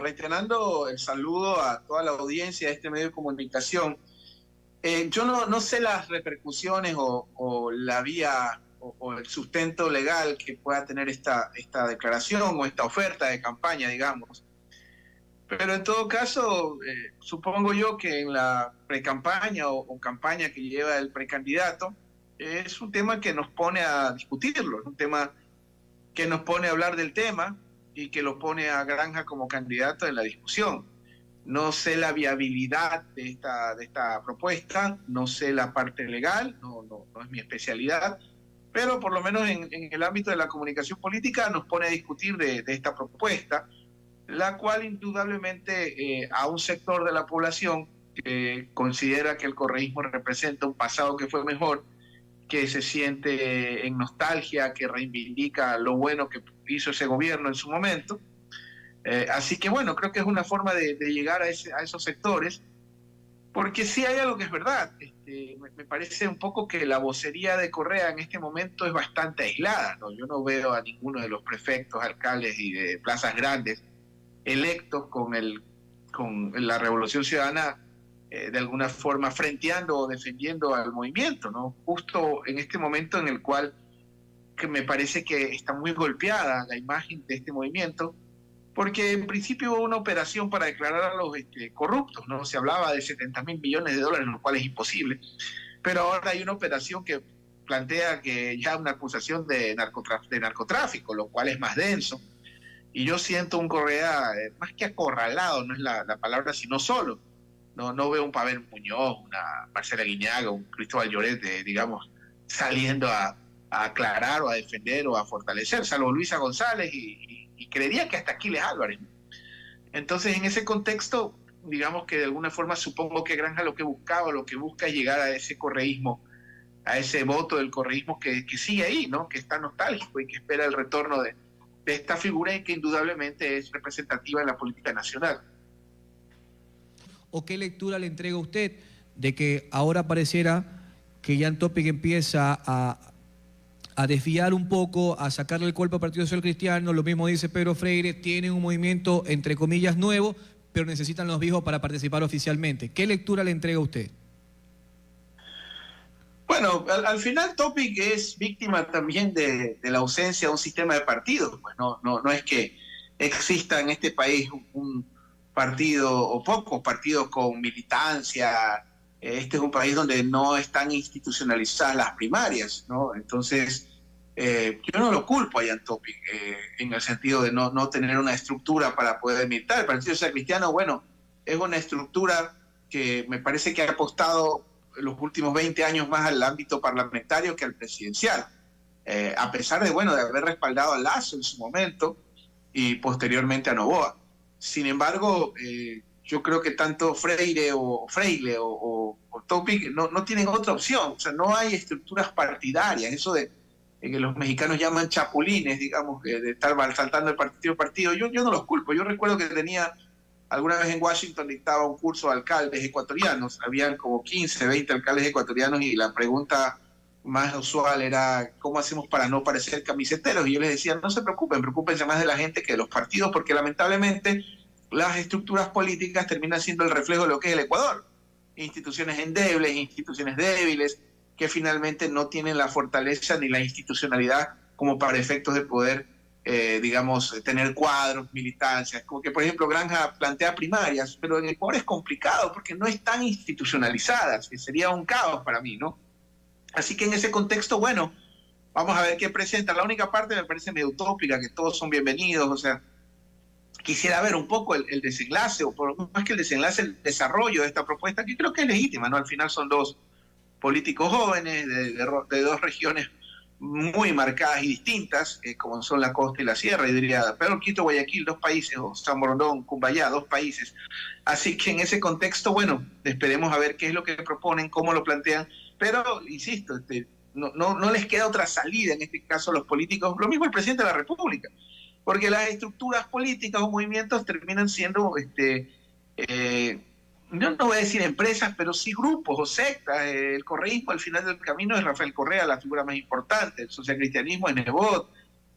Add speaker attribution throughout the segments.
Speaker 1: Reiterando el saludo a toda la audiencia de este medio de comunicación, yo no sé las repercusiones o la vía o el sustento legal que pueda tener esta declaración o esta oferta de campaña, digamos. Pero en todo caso, supongo yo que en la precampaña o campaña que lleva el precandidato, es un tema que nos pone a discutirlo, es un tema que nos pone a hablar del tema y que lo pone a Granja como candidato en la discusión. No sé la viabilidad de esta propuesta, no sé la parte legal, no es mi especialidad, pero por lo menos en el ámbito de la comunicación política nos pone a discutir de esta propuesta, la cual indudablemente a un sector de la población que considera que el correísmo representa un pasado que fue mejor, que se siente en nostalgia, que reivindica lo bueno que hizo ese gobierno en su momento. Así que bueno, creo que es una forma de llegar a esos sectores, porque sí hay algo que es verdad. Me parece un poco que la vocería de Correa en este momento es bastante aislada, ¿no? Yo no veo a ninguno de los prefectos, alcaldes y de plazas grandes electos con la Revolución Ciudadana de alguna forma frenteando o defendiendo al movimiento, ¿no? Justo en este momento en el cual que me parece que está muy golpeada la imagen de este movimiento, porque en principio hubo una operación para declarar a los corruptos, ¿no? Se hablaba de 70.000 millones de dólares, lo cual es imposible, pero ahora hay una operación que plantea que ya una acusación de narcotráfico, lo cual es más denso, y yo siento un Correa más que acorralado, no es la palabra, sino solo. No veo un Pavel Muñoz, una Marcela Guiñaga, un Cristóbal Lloret, digamos, saliendo a aclarar o a defender o a fortalecer, salvo Luisa González y creería que hasta Aquiles Álvarez. Entonces, en ese contexto, digamos que de alguna forma supongo que Granja lo que buscaba, lo que busca es llegar a ese correísmo, a ese voto del correísmo que sigue ahí, ¿no? Que está nostálgico y que espera el retorno de esta figura y que indudablemente es representativa en la política nacional.
Speaker 2: ¿O qué lectura le entrega usted de que ahora pareciera que Jan Topic empieza a desviar un poco, a sacarle el cuerpo al Partido Social Cristiano? Lo mismo dice Pedro Freire, tienen un movimiento entre comillas nuevo, pero necesitan los viejos para participar oficialmente. ¿Qué lectura le entrega usted?
Speaker 1: Bueno, al final Topic es víctima también de la ausencia de un sistema de partidos. Pues no es que exista en este país un partido o pocos partidos con militancia. Este es un país donde no están institucionalizadas las primarias, ¿no? Entonces, yo no lo culpo a Jan Topic en el sentido de no tener una estructura para poder militar. El Partido Social Cristiano, bueno, es una estructura que me parece que ha apostado los últimos 20 años más al ámbito parlamentario que al presidencial, a pesar de haber respaldado a Lasso en su momento y posteriormente a Noboa. Sin embargo, yo creo que tanto Freire o Topic no tienen otra opción. O sea, no hay estructuras partidarias. Eso de que los mexicanos llaman chapulines, digamos, de estar saltando de partido a partido, yo no los culpo. Yo recuerdo que alguna vez en Washington dictaba un curso de alcaldes ecuatorianos. Habían como 15, 20 alcaldes ecuatorianos y la pregunta más usual era ¿cómo hacemos para no parecer camiseteros? Y yo les decía, no se preocupen, preocúpense más de la gente que de los partidos, porque lamentablemente las estructuras políticas terminan siendo el reflejo de lo que es el Ecuador. Instituciones endebles, instituciones débiles, que finalmente no tienen la fortaleza ni la institucionalidad como para efectos de poder, digamos, tener cuadros, militancias. Como que, por ejemplo, Granja plantea primarias, pero en Ecuador es complicado porque no están institucionalizadas, que sería un caos para mí, ¿no? Así que en ese contexto, bueno, vamos a ver qué presenta. La única parte me parece medio utópica, que todos son bienvenidos, o sea, quisiera ver un poco el desenlace, o por más que el desenlace, el desarrollo de esta propuesta, que creo que es legítima, ¿no? Al final son dos políticos jóvenes de dos regiones muy marcadas y distintas, como son la costa y la sierra, y diría, Pedro, Quito, Guayaquil, 2 países, o San Borondón, Cumbayá, 2 países. Así que en ese contexto, bueno, esperemos a ver qué es lo que proponen, cómo lo plantean, pero, insisto, no les queda otra salida en este caso a los políticos, lo mismo el presidente de la República, porque las estructuras políticas o movimientos terminan siendo, no voy a decir empresas, pero sí grupos o sectas. El correísmo al final del camino es Rafael Correa, la figura más importante, el socialcristianismo es Nebot,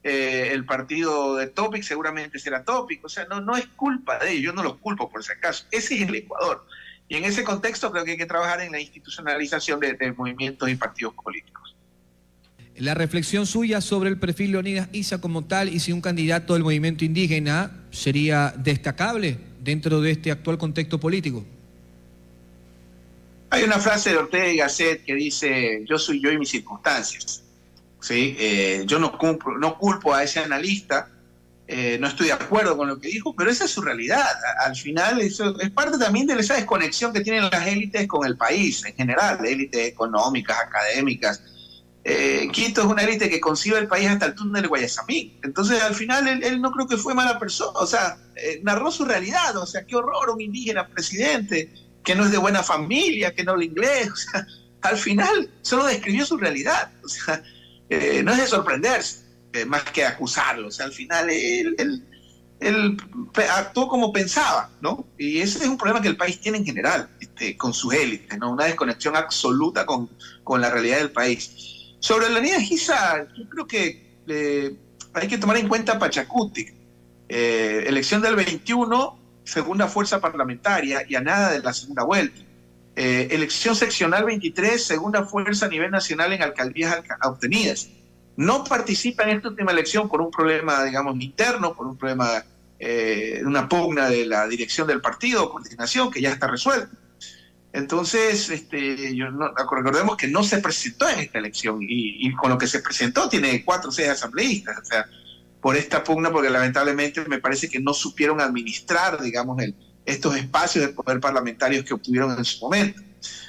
Speaker 1: el partido de Topic seguramente será Topic. O sea, no es culpa de ellos, yo no los culpo por ese caso. Ese es el Ecuador. Y en ese contexto creo que hay que trabajar en la institucionalización de movimientos y partidos políticos.
Speaker 2: La reflexión suya sobre el perfil de Leonidas Issa como tal y si un candidato del movimiento indígena sería destacable dentro de este actual contexto político.
Speaker 1: Hay una frase de Ortega y Gasset que dice: yo soy yo y mis circunstancias. ¿Sí? Yo no culpo a ese analista, no estoy de acuerdo con lo que dijo, pero esa es su realidad. Al final eso es parte también de esa desconexión que tienen las élites con el país en general, élites económicas, académicas. Quito es una élite que concibe el país hasta el túnel de Guayasamín. Entonces al final él no creo que fue mala persona, o sea, narró su realidad, o sea, qué horror, un indígena presidente, que no es de buena familia, que no habla inglés, o sea, al final solo describió su realidad, o sea, no es de sorprenderse, más que acusarlo, o sea, al final él actuó como pensaba, ¿no? Y ese es un problema que el país tiene en general, con sus élites, ¿no? Una desconexión absoluta con la realidad del país. Sobre Leonidas Issa, yo creo que hay que tomar en cuenta Pachacuti, elección del 21, segunda fuerza parlamentaria y a nada de la segunda vuelta. Elección seccional 23, segunda fuerza a nivel nacional en alcaldías obtenidas. No participa en esta última elección por un problema, digamos, interno, por un problema, una pugna de la dirección del partido, coordinación, que ya está resuelta. Entonces, recordemos que no se presentó en esta elección y con lo que se presentó tiene 4 o 6 asambleístas, o sea, por esta pugna, porque lamentablemente me parece que no supieron administrar, digamos, estos espacios de poder parlamentarios que obtuvieron en su momento.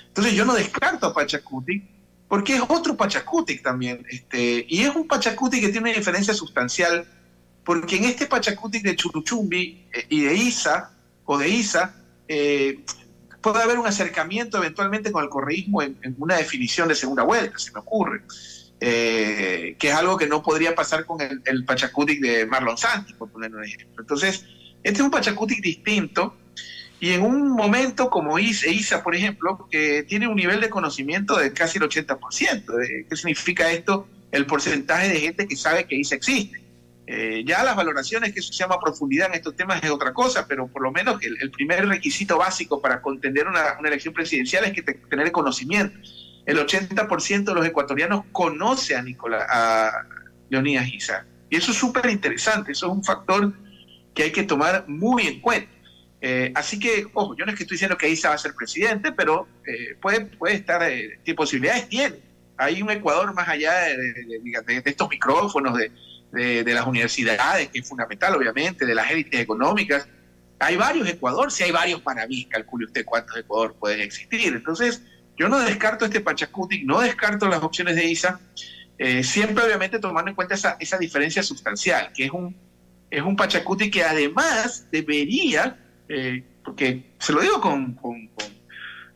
Speaker 1: Entonces yo no descarto a Pachacuti, porque es otro Pachacuti también, y es un Pachacuti que tiene una diferencia sustancial, porque en este Pachacuti de Churuchumbi y de Issa, puede haber un acercamiento eventualmente con el correísmo en una definición de segunda vuelta, se me ocurre. Que es algo que no podría pasar con el Pachacuti de Marlon Santos, por poner un ejemplo. Entonces, este es un Pachacuti distinto, y en un momento como Issa, por ejemplo, que tiene un nivel de conocimiento de casi el 80%. ¿Qué significa esto? El porcentaje de gente que sabe que Issa existe. Ya las valoraciones, que eso se llama profundidad en estos temas, es otra cosa, pero por lo menos el primer requisito básico para contender una elección presidencial es que tener conocimiento. El 80% de los ecuatorianos conoce a Leonidas Issa. Y eso es súper interesante, eso es un factor que hay que tomar muy en cuenta. Así que, ojo, yo no es que estoy diciendo que Issa va a ser presidente, pero puede estar, ¿qué posibilidades tiene? Hay un Ecuador más allá de estos micrófonos, de las universidades, que es fundamental, obviamente, de las élites económicas. Hay varios Ecuador, si hay varios Panamí, calcule usted cuántos Ecuador pueden existir. Entonces, yo no descarto este Pachacuti, no descarto las opciones de Issa, siempre obviamente tomando en cuenta esa diferencia sustancial, que es un Pachacuti que además debería, porque se lo digo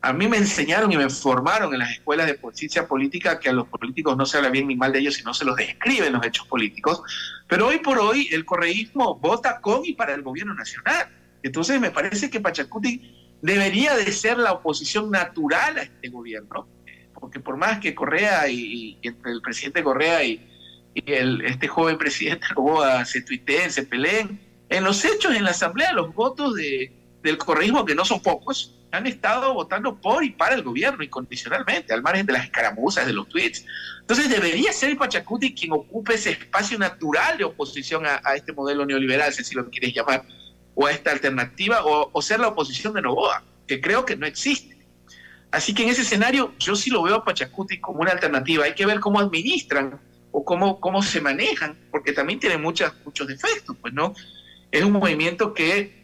Speaker 1: a mí me enseñaron y me formaron en las escuelas de ciencia política que a los políticos no se habla bien ni mal de ellos, sino se los describen los hechos políticos, pero hoy por hoy el correísmo vota con y para el gobierno nacional. Entonces me parece que Pachacuti debería de ser la oposición natural a este gobierno, porque por más que Correa y entre el presidente Correa y este joven presidente Noboa se tuiteen, se peleen, en los hechos, en la asamblea, los votos del correísmo, que no son pocos, han estado votando por y para el gobierno incondicionalmente, al margen de las escaramuzas, de los tweets. Entonces debería ser Pachacuti quien ocupe ese espacio natural de oposición a este modelo neoliberal, si lo quieres llamar, o a esta alternativa, o ser la oposición de Noboa, que creo que no existe. Así que en ese escenario yo sí lo veo a Pachacuti como una alternativa. Hay que ver cómo administran o cómo se manejan, porque también tiene muchos defectos, pues, ¿no? Es un movimiento que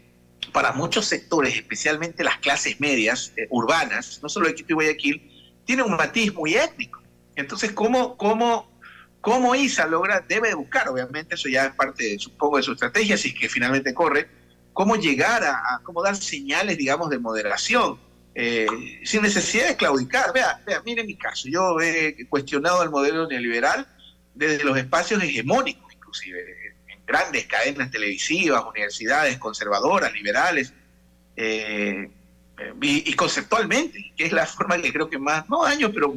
Speaker 1: para muchos sectores, especialmente las clases medias urbanas, no solo de Quito y Guayaquil, tiene un matiz muy étnico. Entonces, ¿cómo Issa debe buscar, obviamente, eso ya es parte, supongo, de su estrategia, si es que finalmente corre, cómo llegar cómo dar señales, digamos, de moderación, sin necesidad de claudicar. Vea, mire mi caso, yo he cuestionado el modelo neoliberal desde los espacios hegemónicos, inclusive, grandes cadenas televisivas, universidades conservadoras, liberales, y conceptualmente, que es la forma que creo que más, no años, pero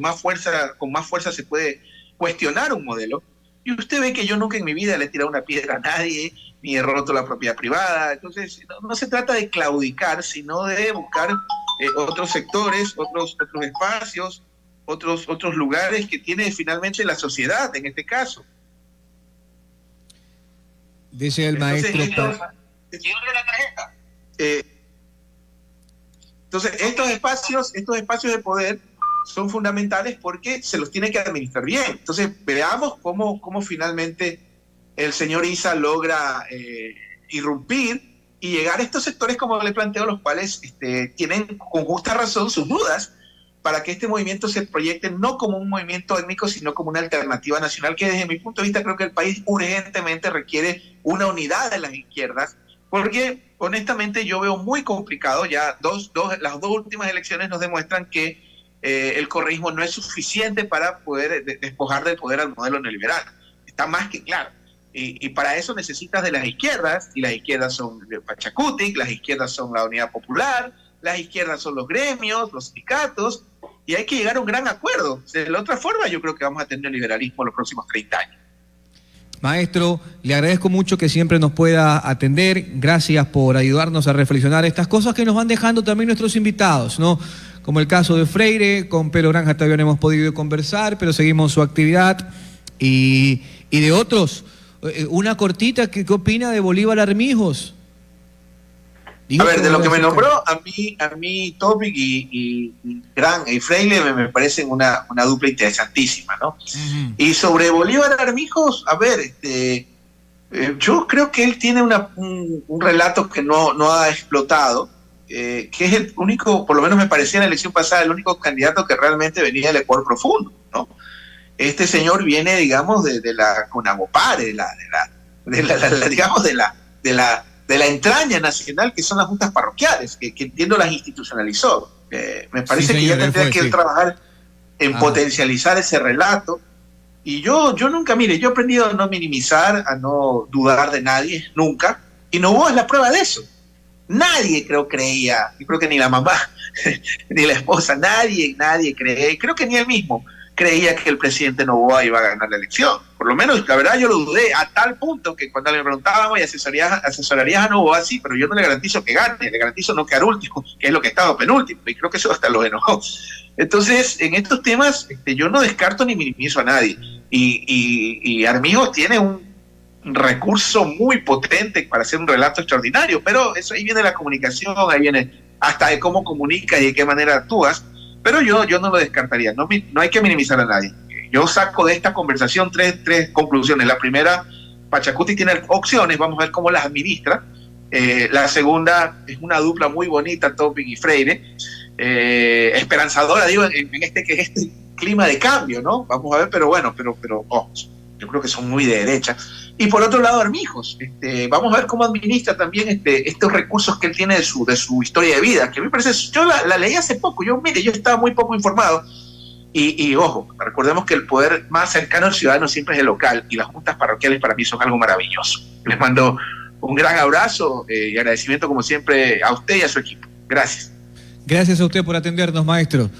Speaker 1: con más fuerza se puede cuestionar un modelo. Y usted ve que yo nunca en mi vida le he tirado una piedra a nadie, ni he roto la propiedad privada. Entonces, no se trata de claudicar, sino de buscar otros sectores, otros espacios, otros lugares que tiene finalmente la sociedad, en este caso.
Speaker 2: Dice el maestro...
Speaker 1: Entonces, estos espacios de poder son fundamentales porque se los tiene que administrar bien. Entonces, veamos cómo finalmente el señor Issa logra irrumpir y llegar a estos sectores, como le planteo, los cuales tienen con justa razón sus dudas, para que este movimiento se proyecte no como un movimiento étnico, sino como una alternativa nacional, que desde mi punto de vista creo que el país urgentemente requiere una unidad de las izquierdas, porque honestamente yo veo muy complicado, ya las dos últimas elecciones nos demuestran que el correísmo no es suficiente para poder despojar del poder al modelo neoliberal. Está más que claro. Y para eso necesitas de las izquierdas, y las izquierdas son Pachacutic, las izquierdas son la Unidad Popular, las izquierdas son los gremios, los sindicatos, y hay que llegar a un gran acuerdo. De la otra forma, yo creo que vamos a tener liberalismo en los próximos 30 años.
Speaker 2: Maestro, le agradezco mucho que siempre nos pueda atender. Gracias por ayudarnos a reflexionar estas cosas que nos van dejando también nuestros invitados, ¿no? Como el caso de Freire, con Pedro Granja todavía no hemos podido conversar, pero seguimos su actividad. Y de otros, una cortita, ¿qué opina de Bolívar Armijos?
Speaker 1: A ver, de lo que me nombró, a mí Topic y Freire me parecen una dupla interesantísima, ¿no? Uh-huh. Y sobre Bolívar Armijos, a ver, yo creo que él tiene un relato que no ha explotado, que es el único, por lo menos me parecía en la elección pasada, el único candidato que realmente venía del Ecuador profundo, ¿no? Este señor viene, digamos, de la Conagopare, digamos, de la entraña nacional, que son las juntas parroquiales, que entiendo las institucionalizó. Me parece que ya tendría que trabajar en potencializar ese relato. Y yo nunca, mire, yo he aprendido a no minimizar, a no dudar de nadie, nunca. Y Noboa es la prueba de eso. Nadie creía, yo creo que ni la mamá, ni la esposa, nadie creía, creo que ni él mismo creía que el presidente Noboa iba a ganar la elección. Por lo menos, la verdad, yo lo dudé a tal punto que cuando le preguntábamos, ¿y asesorarías a Noboa? Sí, pero yo no le garantizo que gane, le garantizo no quedar último, que es lo que estaba penúltimo, y creo que eso hasta lo enojó. Entonces, en estos temas, yo no descarto ni minimizo a nadie. Y Armijos tiene un recurso muy potente para hacer un relato extraordinario, pero eso ahí viene la comunicación, ahí viene hasta de cómo comunicas y de qué manera actúas. Pero yo no lo descartaría, no hay que minimizar a nadie. Yo saco de esta conversación tres conclusiones. La primera, Pachacuti tiene opciones, vamos a ver cómo las administra. La segunda, es una dupla muy bonita, Topic y Freire, esperanzadora, digo, en este clima de cambio, ¿no? Vamos a ver, pero bueno, yo creo que son muy de derecha. Y por otro lado, Armijos, vamos a ver cómo administra también estos recursos que él tiene de su historia de vida, que a mí me parece, yo la leí hace poco, yo estaba muy poco informado, y ojo, recordemos que el poder más cercano al ciudadano siempre es el local, y las juntas parroquiales para mí son algo maravilloso. Les mando un gran abrazo y agradecimiento como siempre a usted y a su equipo. Gracias.
Speaker 2: Gracias a usted por atendernos, maestro.